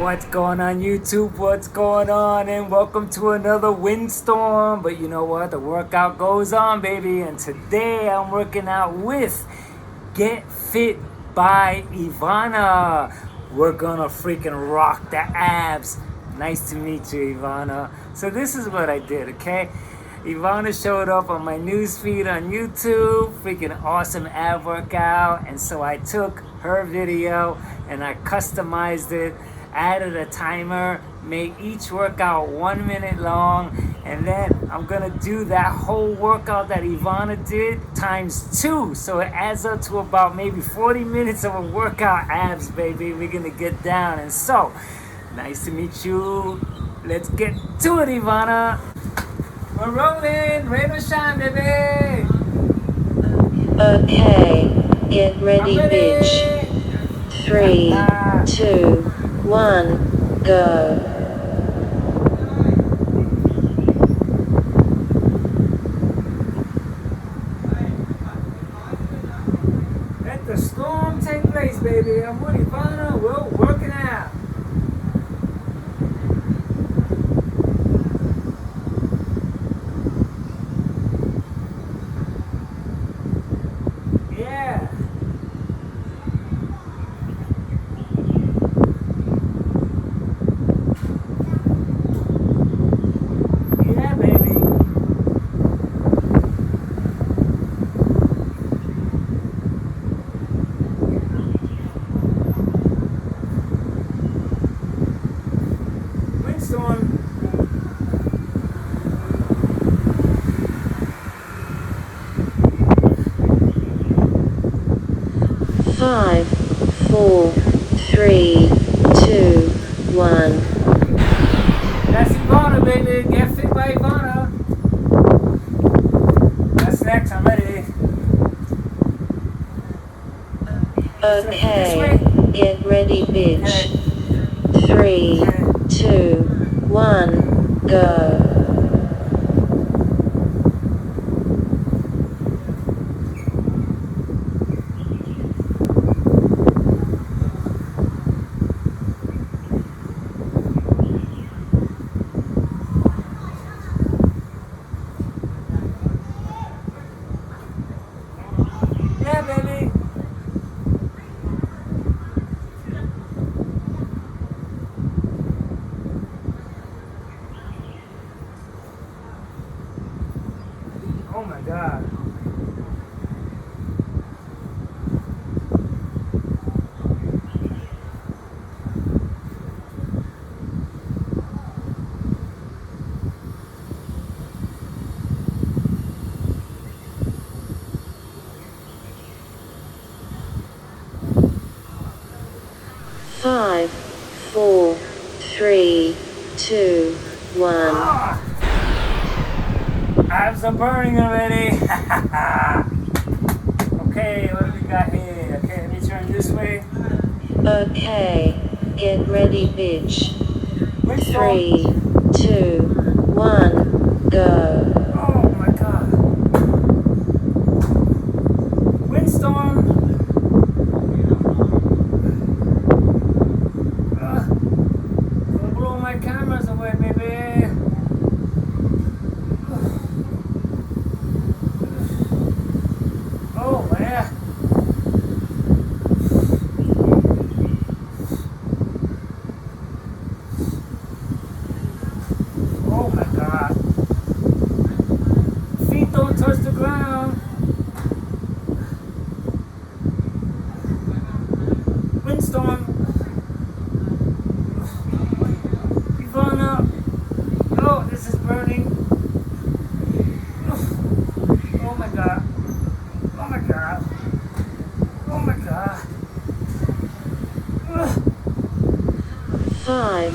What's going on YouTube? What's going on? And welcome to another Windstorm. But you know what? The workout goes on, baby. And today I'm working out with Get Fit by Ivana. We're gonna freaking rock the abs. Nice to meet you, Ivana. So this is what I did, okay? Ivana showed up on my newsfeed on YouTube, freaking awesome ab workout, and so I took her video and I customized it, added a timer, made each workout 1 minute long, and then I'm gonna do that whole workout that Ivana did times 2, so it adds up to about maybe 40 minutes of a workout abs, baby. We're gonna get down, and so, nice to meet you. Let's get to it, Ivana. We're rolling, rain or shine, baby. Okay, get ready, bitch. 3, 2, 1, go. Let the storm take place, baby. I'm with Ivana. We're working out. Yeah. Yeah, baby. Windstorm. 5, 4, 3, 2, 1. That's Ivana, baby. Get fit by Ivana. That's next. I'm ready. Okay, get ready, bitch. 3, 2, 1, go. Yeah, baby. Oh my God. Five, 4, 3, 2, 1. Ah, abs are burning already. Okay, what do we got here? Okay, let me turn this way. Okay, get ready, bitch. Windstorm. 3, 2, 1, go. Oh my God. Windstorm. Don't blow my cameras away, baby. Oh man. Oh my God. Feet don't touch the ground. Windstorm. Ivana. Oh, this is burning. Oh my God. Oh my God. Oh my God. 5,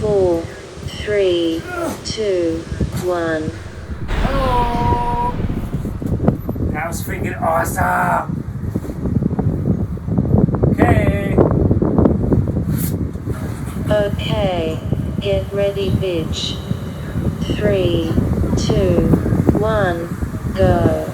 4, 3, 2, 1. Oh, that was freaking awesome. Okay. Okay, get ready, bitch. 3, 2, 1, go.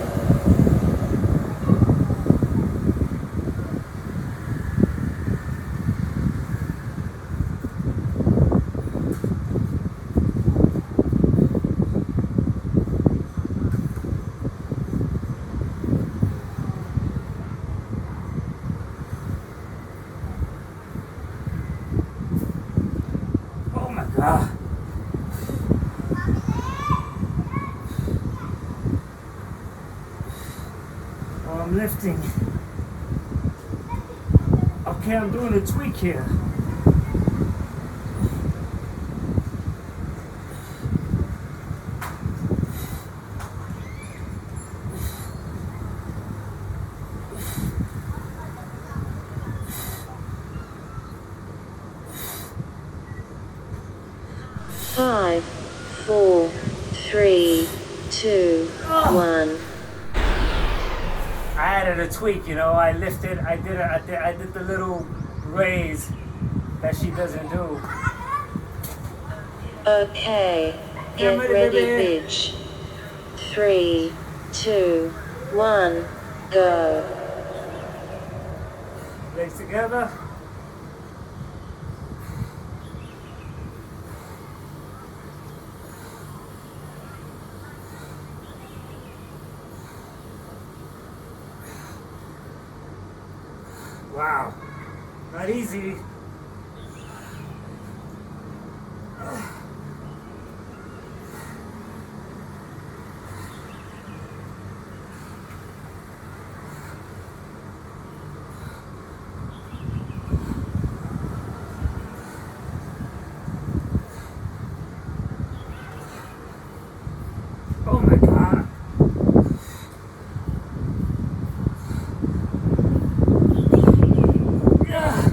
Ah. Oh, I'm lifting. Okay, I'm doing a tweak here. Five, four, three, two, one. I added a tweak, you know. I lifted. I did the little raise that she doesn't do. Okay, Yeah, I'm get ready, baby. bitch. 3, 2, 1, go. Legs together. Wow, not easy. Oh my God. Yeah.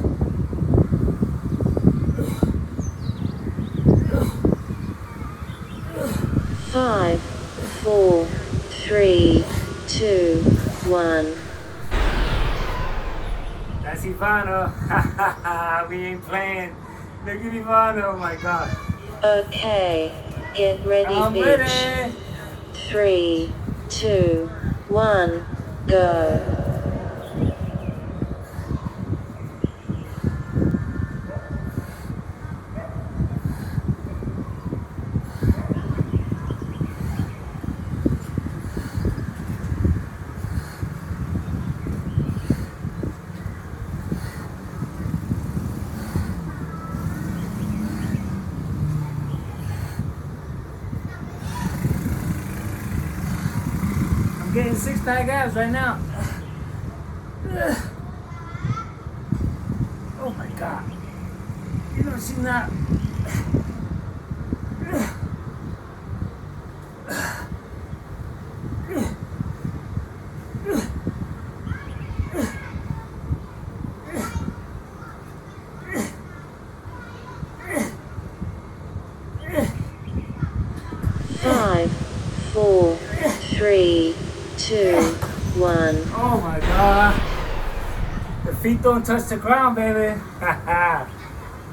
5, 4, 3, 2, 1. That's Ivana. We ain't playing. Look at Ivana. Oh my God. Okay, get ready, I'm bitch. ready. 3, 2, 1, go. I'm getting 6-pack abs right now. Oh my God. You know she's not. 5, 4, 3, 2, 1. Oh my God. The feet don't touch the ground, baby.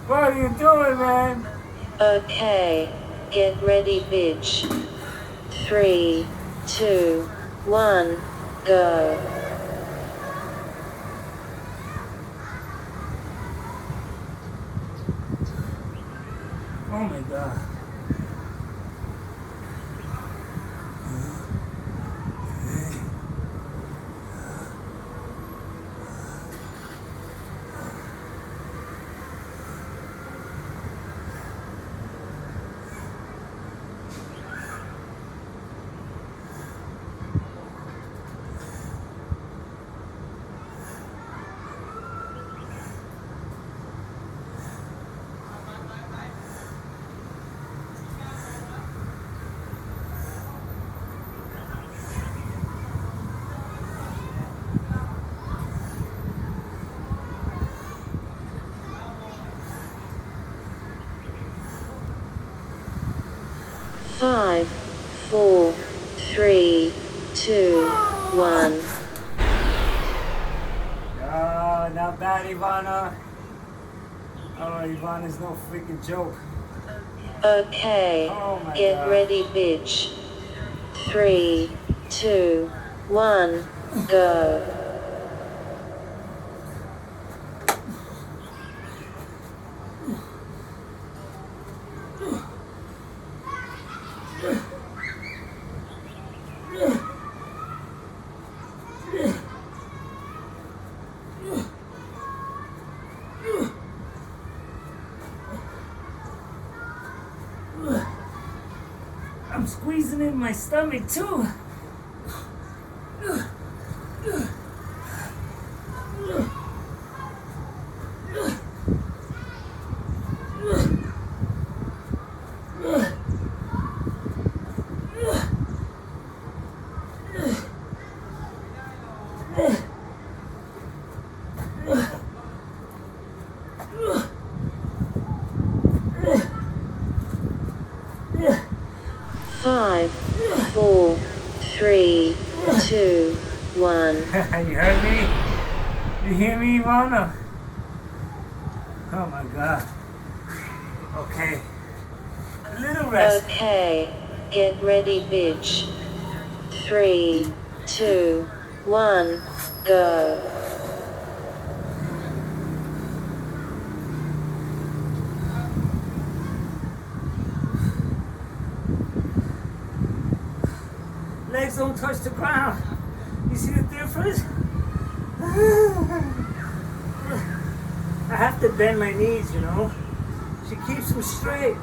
What are you doing, man? Okay, get ready, bitch. 3, 2, 1, go. Oh my God. Five, 4, 3, 2, 1. Oh, not bad, Ivana. Oh, Ivana's no freaking joke. Okay, Oh my get God. ready, bitch. 3, 2, 1, go. I'm squeezing in my stomach too. Five, four, three, two, one. You heard me? You hear me, Ivana? Oh my god. Okay. A little rest. Okay, get ready, bitch. 3, 2, 1, go. Legs don't touch the ground. You see the difference? I have to bend my knees, you know. She keeps them straight.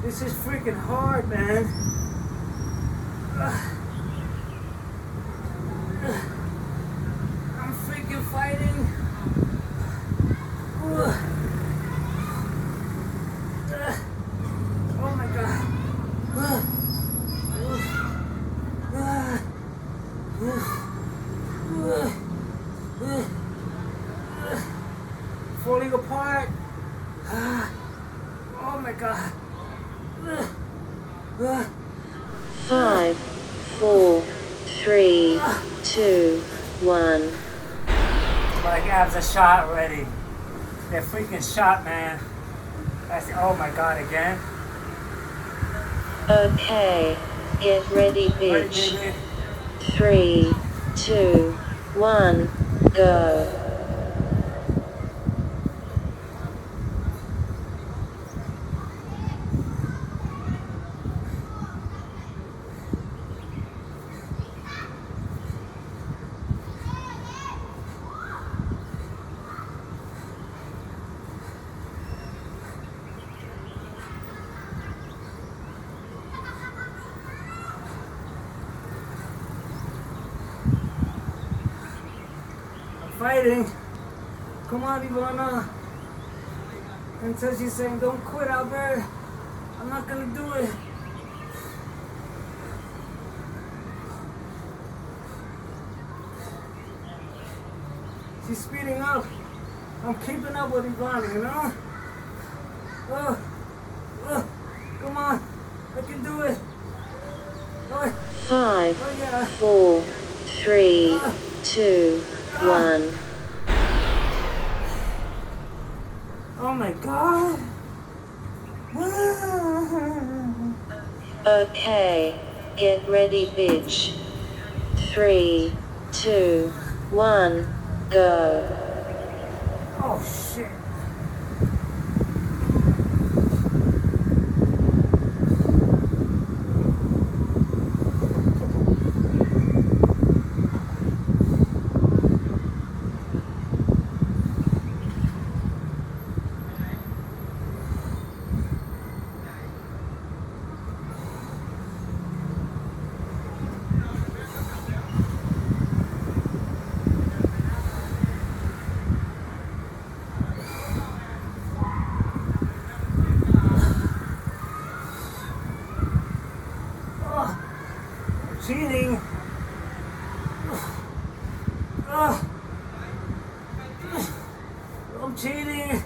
This is freaking hard, man. I'm freaking fighting. Oh my god. Falling apart. Oh my god. 5, 4, 3, 2, 1. My abs are shot already. They're freaking shot, man. Oh my god, again. Okay, get ready, Ready, bitch. baby? 3, 2, 1, go. Fighting. Come on, Ivana. Until she's saying, don't quit, Albert. I'm not gonna do it. She's speeding up. I'm keeping up with Ivana, you know? Come on. I can do it. 5, Oh, yeah. 4, 3, 2, 1. Oh my god. Okay, get ready, bitch. 3, 2, 1, go. Oh shit. Cheating. I'm cheating.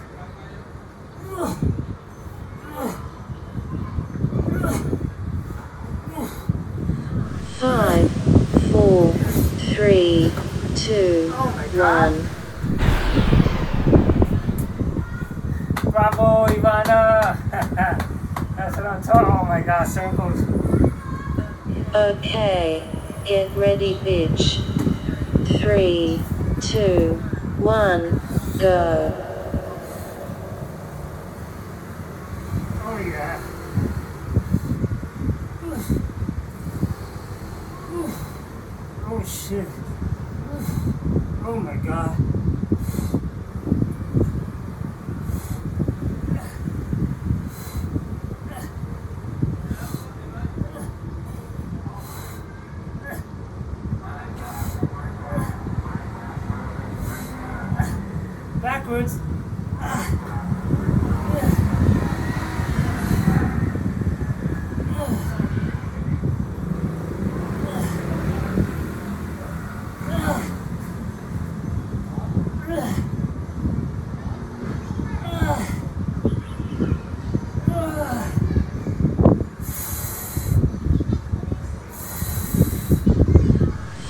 5, 4, 3, 2, Oh my God. 1. Bravo, Ivana. That's what I'm talking. Oh my god, circles. Okay, get ready, bitch. 3, 2, 1, go. Oh yeah. Oh shit. Oh my god. Backwards.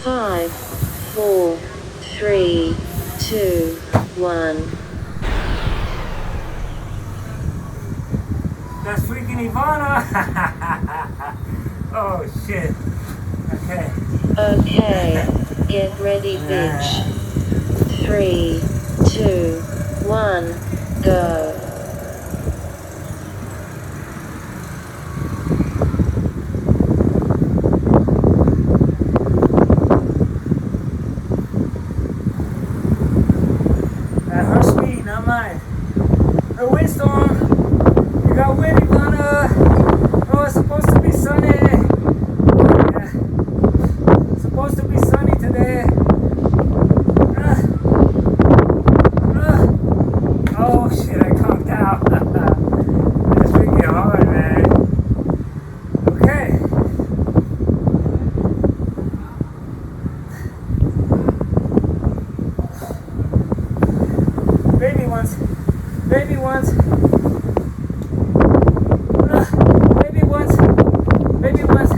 Five, four, three, two, one. That's freaking Ivana. Oh shit. Okay. Okay, get ready, bitch. 3, 2, 1, go. At her speed, not mine. A windstorm. You got wind, Ivana. Oh, it's supposed to be sunny. Yeah. It's supposed to be sunny today. Oh shit, I conked out. That's freaking hard, man. Okay. Baby ones. Baby ones. Baby ones. Baby ones.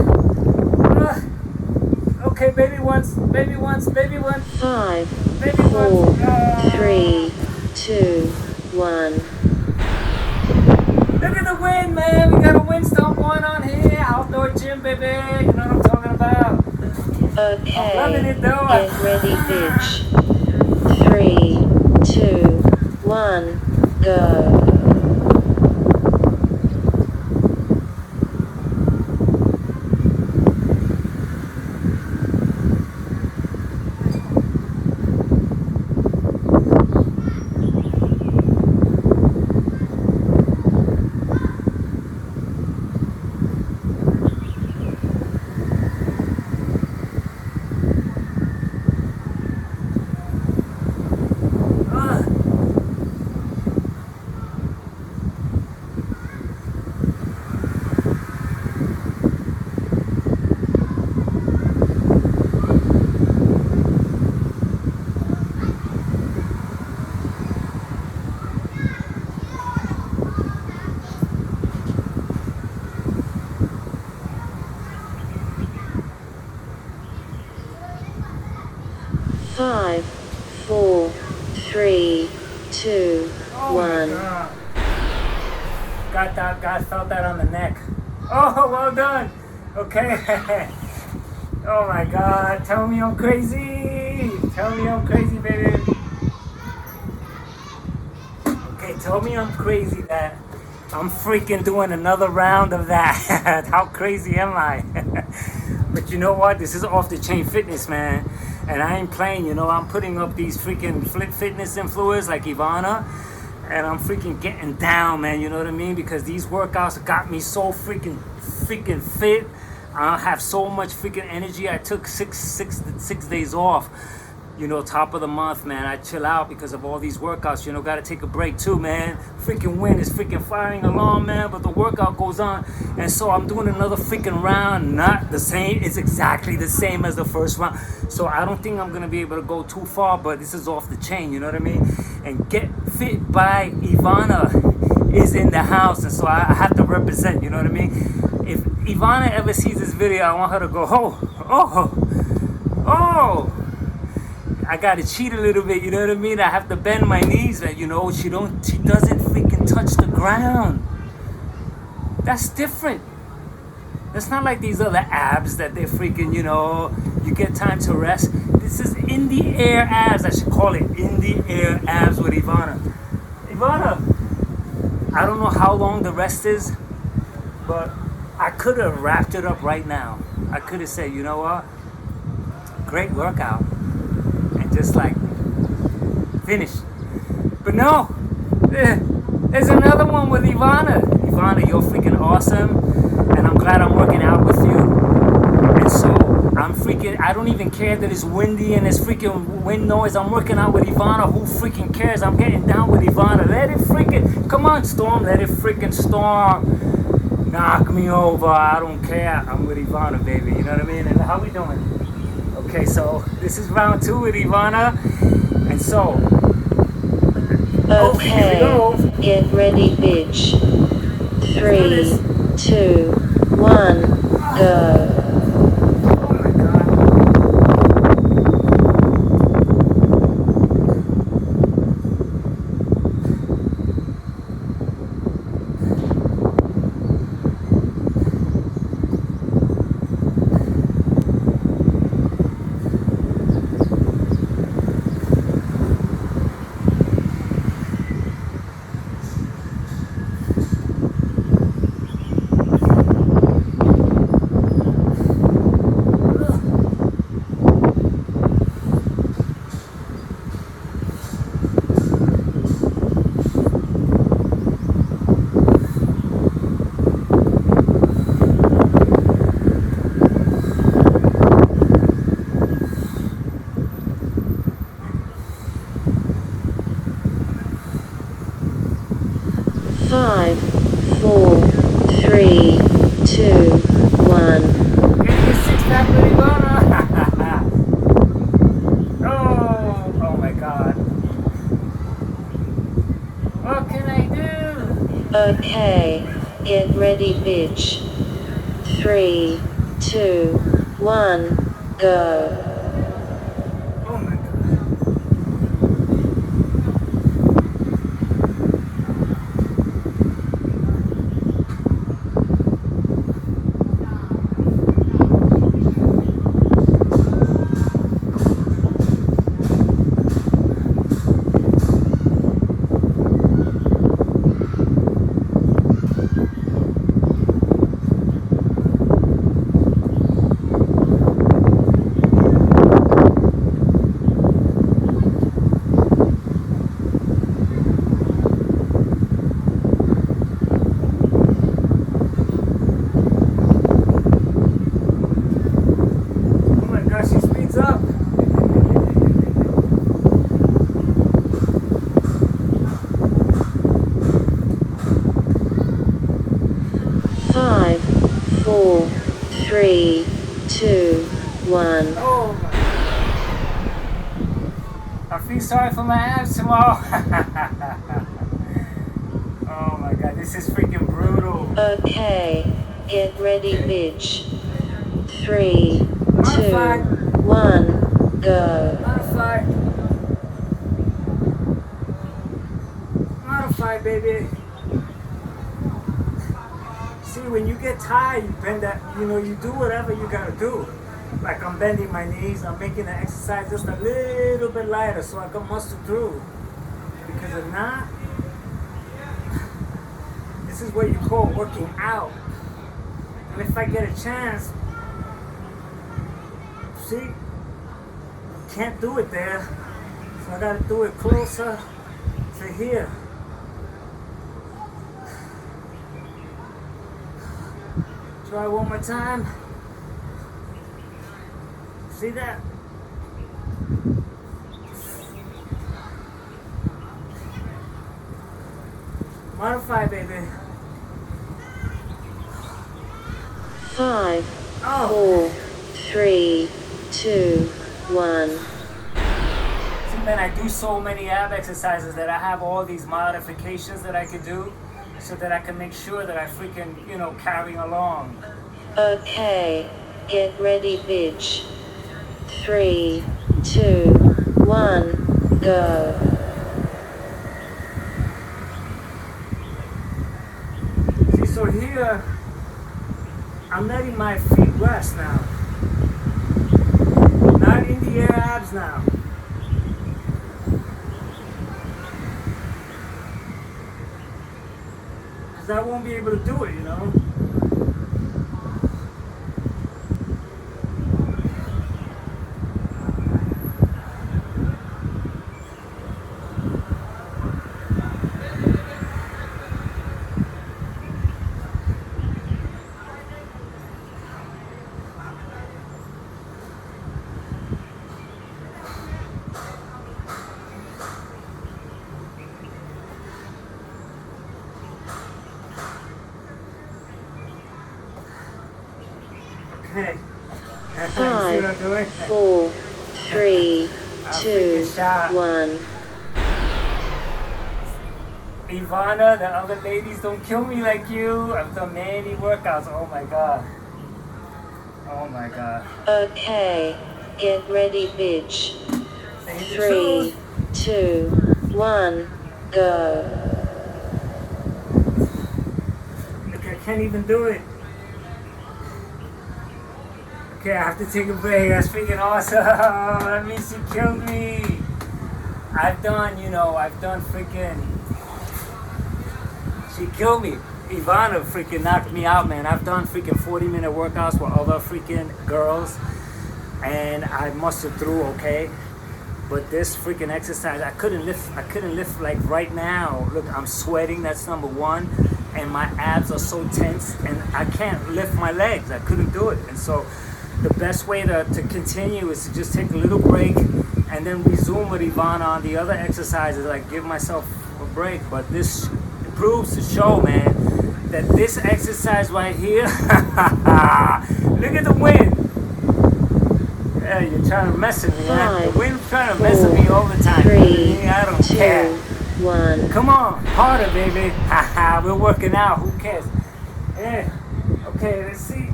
Okay, baby ones. Baby ones. Baby ones. 5, Baby 4, ones. 3, 2, 1. Look at the wind, man. We got a windstorm going on here. Outdoor gym, baby. You know what I'm talking about. I'm loving Okay, it, though. get ready, bitch. 3, 2, 1, go. Five, 4, 3, 2, Oh my 1. God. Got that, felt that on the neck. Oh, well done. Okay. Oh my God. Tell me I'm crazy. Tell me I'm crazy, baby. Okay, tell me I'm crazy that I'm freaking doing another round of that. How crazy am I? But you know what? This is off the chain fitness, man. And I ain't playing, you know. I'm putting up these freaking fitness influencers like Ivana. And I'm freaking getting down, man. You know what I mean? Because these workouts got me so freaking fit. I have so much freaking energy. I took six days off. You know, top of the month, man. I chill out because of all these workouts. You know, gotta take a break too, man. Freaking wind is freaking firing alarm, man. But the workout goes on. And so I'm doing another freaking round. Not the same. It's exactly the same as the first round. So I don't think I'm gonna be able to go too far. But this is off the chain, you know what I mean? And Get Fit by Ivana is in the house. And so I have to represent, you know what I mean? If Ivana ever sees this video, I want her to go, oh. I gotta cheat a little bit, you know what I mean? I have to bend my knees, and you know, she doesn't freaking touch the ground. That's different. That's not like these other abs that they're freaking, you know, you get time to rest. This is in the air abs, I should call it in the air abs with Ivana. Ivana, I don't know how long the rest is, but I could have wrapped it up right now. I could have said, you know what? Great workout. Just like finish. But no, there's another one with Ivana. Ivana, you're freaking awesome, and I'm glad I'm working out with you. And so I'm I'm freaking, I don't even care that it's windy and it's freaking wind noise. I'm working out with Ivana. Who freaking cares? I'm getting down with Ivana. Let it freaking, come on, Storm. Let it freaking storm. Knock me over. I don't care. I'm with Ivana, baby. You know what I mean? And how we doing? Okay, so this is round 2 with Ivana. And so, Okay, here we go. get ready, bitch. 3, 2, 1, go. Oh my God. 5, 4, 3, 2, 1. Getting a 6-pack with Ivana. Oh my God. What can I do? Okay, get ready, bitch. 3, 2, 1, go. Oh my God. Oh my God, she speeds up. 5, 4, 3, 2, 1. Oh my. I feel sorry for my abs tomorrow. Oh my God, this is freaking brutal. Okay, get ready, bitch. 3, 2, Modify. 1, go. Modify. Modify, baby. See, when you get tired, you bend that, you do whatever you gotta do. Like I'm bending my knees, I'm making the exercise just a little bit lighter so I can muscle through. Because if not, this is what you call working out. And if I get a chance, see, can't do it there. So I gotta do it closer to here. Try one more time. See that? Modify, baby. 5, Oh. 4, 3, 2, 1. See, man, I do so many ab exercises that I have all these modifications that I could do so that I can make sure that I freaking, carry along. Okay, get ready, bitch. 3, 2, 1, go. See, so here, I'm letting my feet rest now. Not in the air abs now. Because I won't be able to do it. Okay. You see what I'm 5, doing? 4, 3, I'm 2, freaking shot. 1. Ivana, the other ladies don't kill me like you. I've done many workouts. Oh my god. Oh my god. Okay, get ready, bitch. Say the truth. 3, 2, 1, go. Look, I can't even do it. Okay, I have to take a break. That's freaking awesome. That means she killed me. I've done freaking. She killed me. Ivana freaking knocked me out, man. I've done freaking 40-minute workouts with other freaking girls, and I mustered through okay. But this freaking exercise, I couldn't lift. I couldn't lift like right now. Look, I'm sweating. That's number one, and my abs are so tense, and I can't lift my legs. I couldn't do it, and so the best way to continue is to just take a little break and then resume with Ivana on the other exercises. Like give myself a break. But this proves to show, man, that this exercise right here. Look at the wind. Yeah, you're trying to mess with me, man. The wind's trying to mess with me all the time. 3, I don't 2, care. 1. Come on, harder, baby. Haha, we're working out. Who cares? Yeah. Okay, let's see.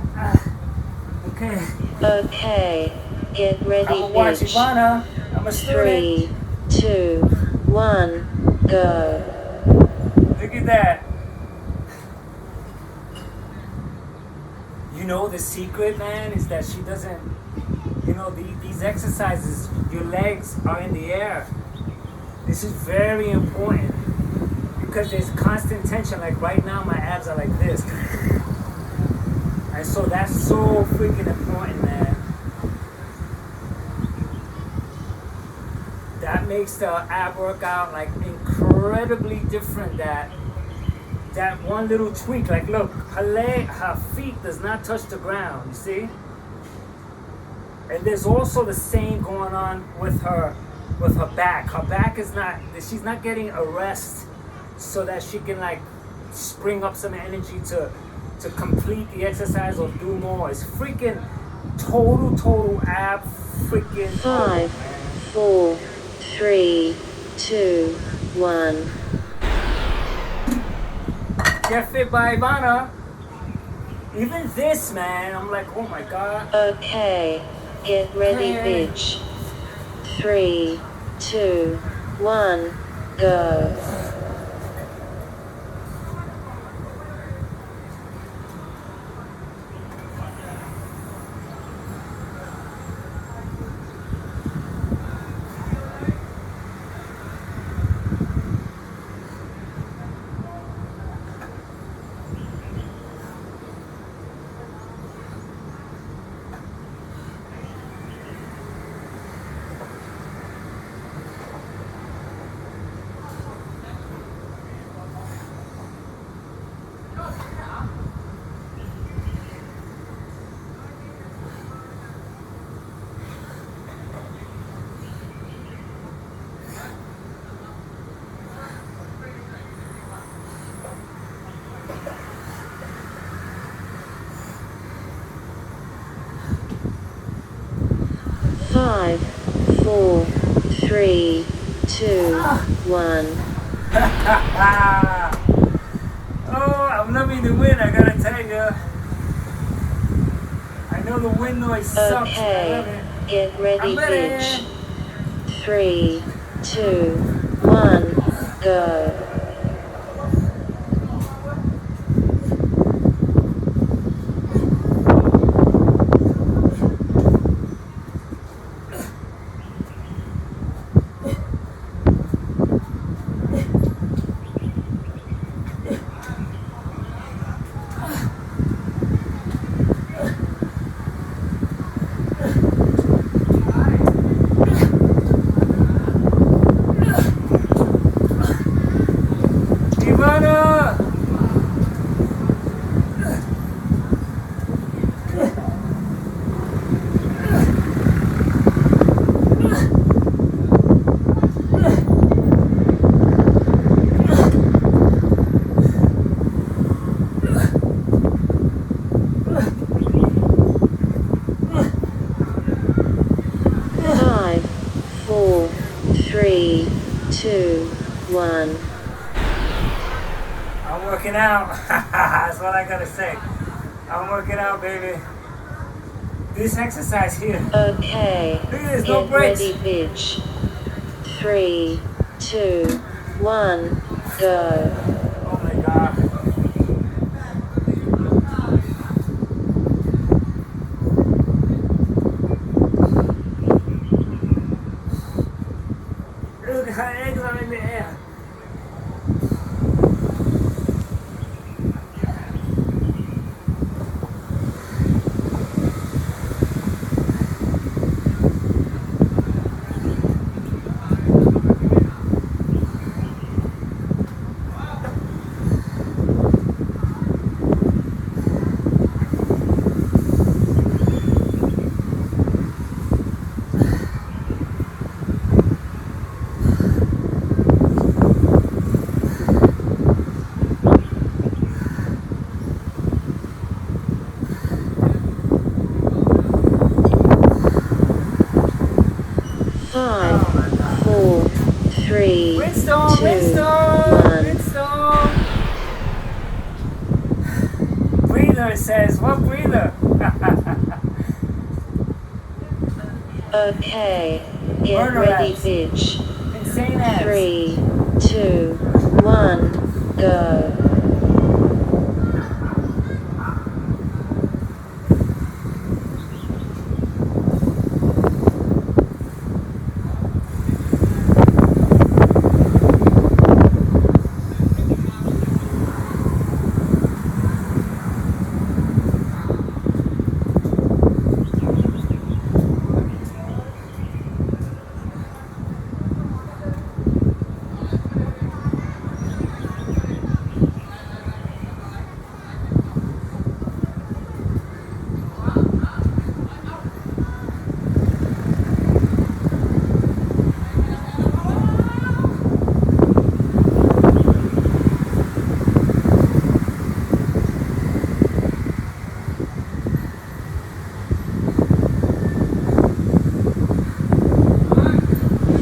Okay. Okay, get ready, I'm gonna watch bitch. Ivana. I'm a student. 3, 2, 1, go. Look at that. You know the secret, man, is that she doesn't. These exercises, your legs are in the air. This is very important because there's constant tension. Like right now, my abs are like this. And so that's so freaking important, man. That makes the ab workout like incredibly different. That one little tweak, like look, her feet does not touch the ground, you see? And there's also the same going on with her back. Her back is not, she's not getting a rest so that she can like spring up some energy to complete the exercise or do more. It's freaking total ab freaking 5, 4, 3, 2, 1. Get fit by Ivana. Even this, man, I'm like, oh my god. Okay, get ready, Okay. bitch. 3, 2, 1, go. 5, 4, 3, 2, 1. Oh, I'm loving the wind, I gotta tell you. I know the wind noise sucks. I love Okay, it. get ready, I'm ready. bitch. 3, 2, 1, go. I'm working out. That's all I gotta say. I'm working out, baby. This exercise here. Okay. Look at this, no Get breaks. ready, bitch. 3, 2, 1, go. Oh my god. Look, her eggs are in the air. Five, 4, 3, Windstorm, 2, Windstorm, 1. Windstorm. Breather, it says. What breather? Okay. Get Murder ready, ass. bitch. Insane ass. 3, 2, 1, go.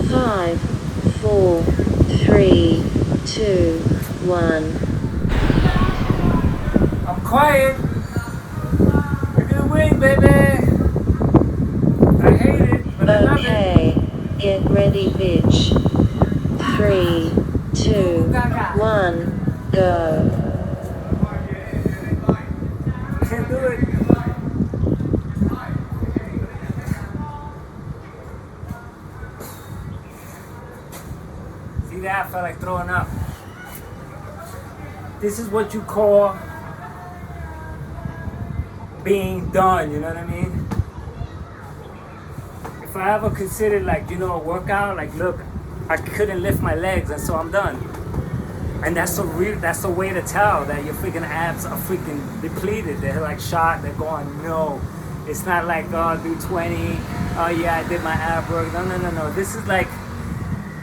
Five, 4, 3, 2, 1. I'm quiet. You're gonna win, baby. I hate it, but I love it. Okay. Get ready, bitch. 3, 2, 1, go. Can't do it. See that? I felt like throwing up. This is what you call being done, you know what I mean? If I ever considered, like, you know, a workout, like, look, I couldn't lift my legs, and so I'm done. And that's a way to tell that your freaking abs are freaking depleted. They're like shot. They're going, no. It's not like, oh, do 20. Oh yeah, I did my ab work. No. This is like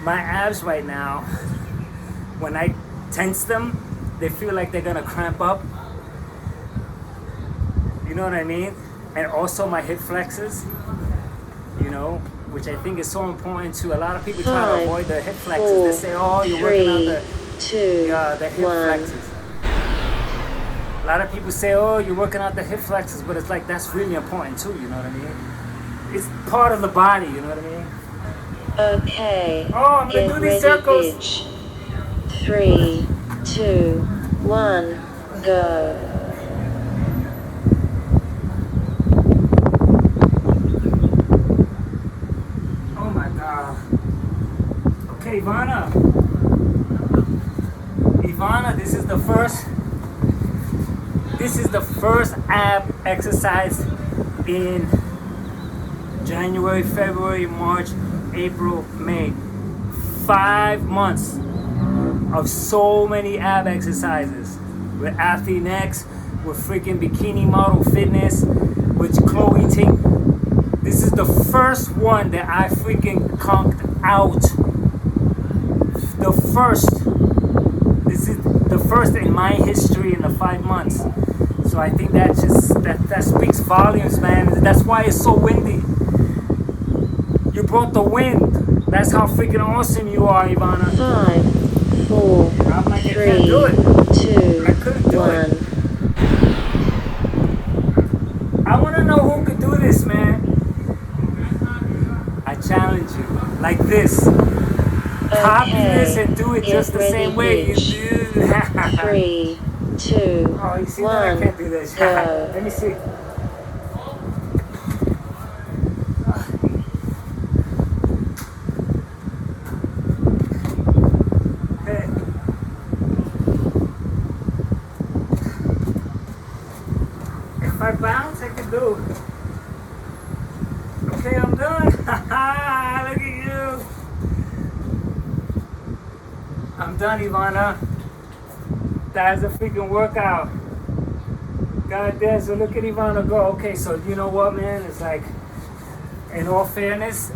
my abs right now. When I tense them, they feel like they're gonna cramp up. You know what I mean? And also my hip flexors. You know, which I think is so important to a lot of people try to 5, avoid the hip flexors. 4, They say, oh, you're working out 3, 2, the hip 1. flexors. A lot of people say, oh, you're working out the hip flexors, but it's like that's really important too, you know what I mean? It's part of the body, you know what I mean? Okay. Oh, I'm gonna Get do ready, these circles. bitch. 3, 2, 1, go. Oh my god. Okay, Ivana, this is the first ab exercise in January, February, March, April, May. 5 months of so many ab exercises with Athlete X, with freaking Bikini Model Fitness, with Chloe Ting. This is the first one that I freaking conked out. This is the first in my history in the 5 months. So I think that speaks volumes, man. That's why it's so windy. You brought the wind. That's how freaking awesome you are, Ivana. 5, 4, I'm like, I can't 3, do it. 2, copy this Okay, and do it get just the ready, same way you bitch. do. 3, 2, Oh, you see that? I 1, can't do this. go. Let me see. Hey. If I bounce, I can do. Okay, I'm done. Look at you. I'm done, Ivana. That's a freaking workout. God damn, so look at Ivana go. Okay, so you know what, man? It's like, in all fairness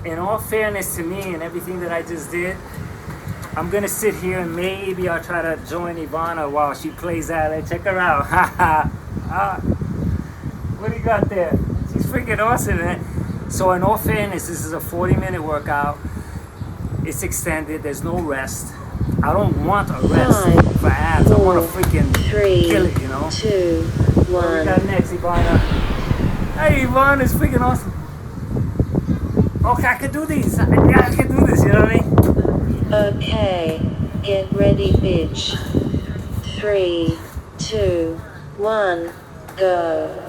to me and everything that I just did, I'm gonna sit here and maybe I'll try to join Ivana while she plays that. Like, check her out. What do you got there? She's freaking awesome, man. So in all fairness, this is a 40-minute workout. It's extended. There's no rest. I don't want a rest 5, for abs. I want to 4, freaking 3, kill it, you know? 2, What we 1. got next, Ivana? Hey, Ivana, it's freaking awesome. Okay, I can do these. Yeah, I can do this, you know what I mean? Okay, get ready, bitch. 3, 2, 1, go.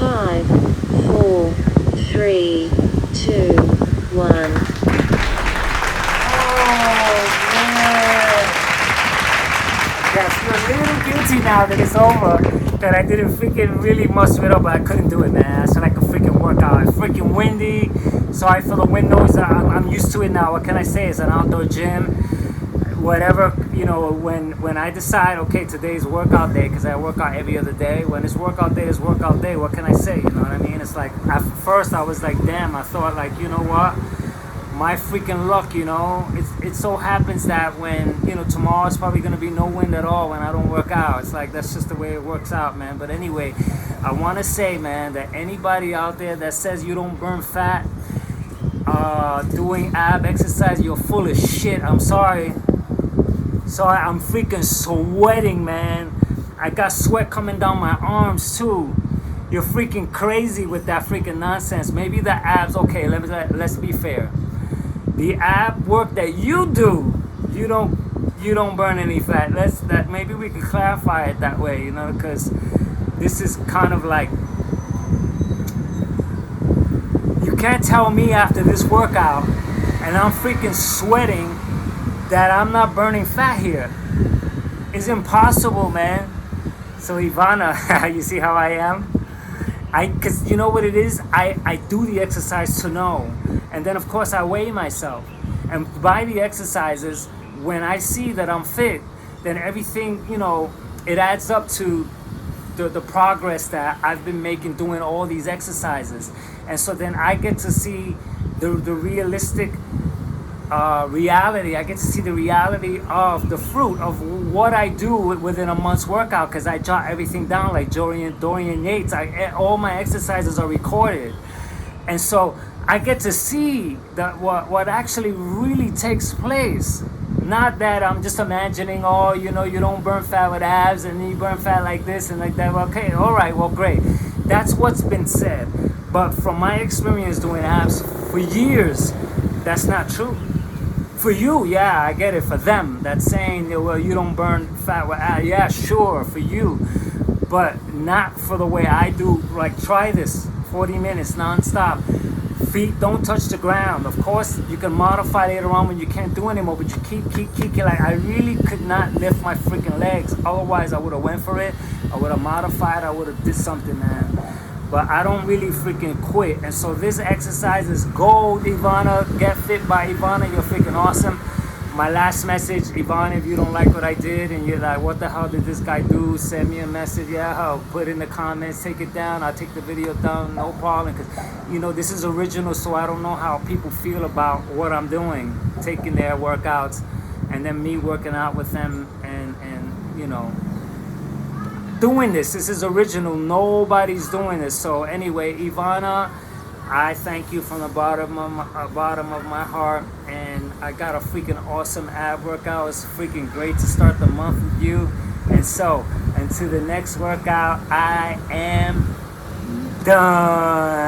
5, 4, 3, 2, 1. Oh, man. Yeah, I feel a little guilty now that it's over. That I didn't freaking really muster it up, but I couldn't do it, man. I feel like a freaking workout. It's freaking windy. Sorry for the wind noise. I'm used to it now. What can I say? It's an outdoor gym. Whatever, you know, when I decide, okay, today's workout day, because I work out every other day. When it's workout day, it's workout day. What can I say? You know what I mean? It's like, at first I was like, damn, I thought like, you know what? My freaking luck, you know, it so happens that when, you know, tomorrow's probably going to be no wind at all when I don't work out. It's like, that's just the way it works out, man. But anyway, I want to say, man, that anybody out there that says you don't burn fat doing ab exercise, you're full of shit. I'm sorry. Sorry, I'm freaking sweating, man. I got sweat coming down my arms too. You're freaking crazy with that freaking nonsense. Maybe the abs, okay, let's be fair. The ab work that you do, you don't burn any fat. Maybe we could clarify it that way, you know, because this is kind of like, you can't tell me after this workout and I'm freaking sweating that I'm not burning fat here. It's impossible, man. So Ivana, you see how I am? Cause you know what it is? I do the exercise to know. And then of course I weigh myself. And by the exercises, when I see that I'm fit, then everything, you know, it adds up to the progress that I've been making doing all these exercises. And so then I get to see the realistic reality. I get to see the reality of the fruit of what I do within a month's workout, because I jot everything down like Dorian Yates. All my exercises are recorded, and so I get to see that what actually really takes place. Not that I'm just imagining, oh, you know, you don't burn fat with abs and you burn fat like this and like that. Okay, all right, well, great. That's what's been said. But from my experience doing abs for years, that's not true. For you, yeah, I get it. For them, that's saying, well, you don't burn fat with abs. Yeah, sure, for you. But not for the way I do. Like, try this. 40 minutes non-stop. Feet don't touch the ground. Of course, you can modify later on when you can't do anymore, but you keep. Like, I really could not lift my freaking legs. Otherwise, I would have went for it. I would have modified. I would have did something, man. But I don't really freaking quit. And so this exercise is gold, Ivana. Get Fit by Ivana. You're freaking awesome. My last message, Ivana, if you don't like what I did and you're like, what the hell did this guy do? Send me a message. Yeah, I'll put in the comments, take it down. I'll take the video down, no problem. Because, this is original, so I don't know how people feel about what I'm doing, taking their workouts and then me working out with them and doing this. This is original. Nobody's doing this. So anyway, Ivana, I thank you from the bottom of my heart, and I got a freaking awesome ab workout. It's freaking great to start the month with you. And so, until the next workout, I am done.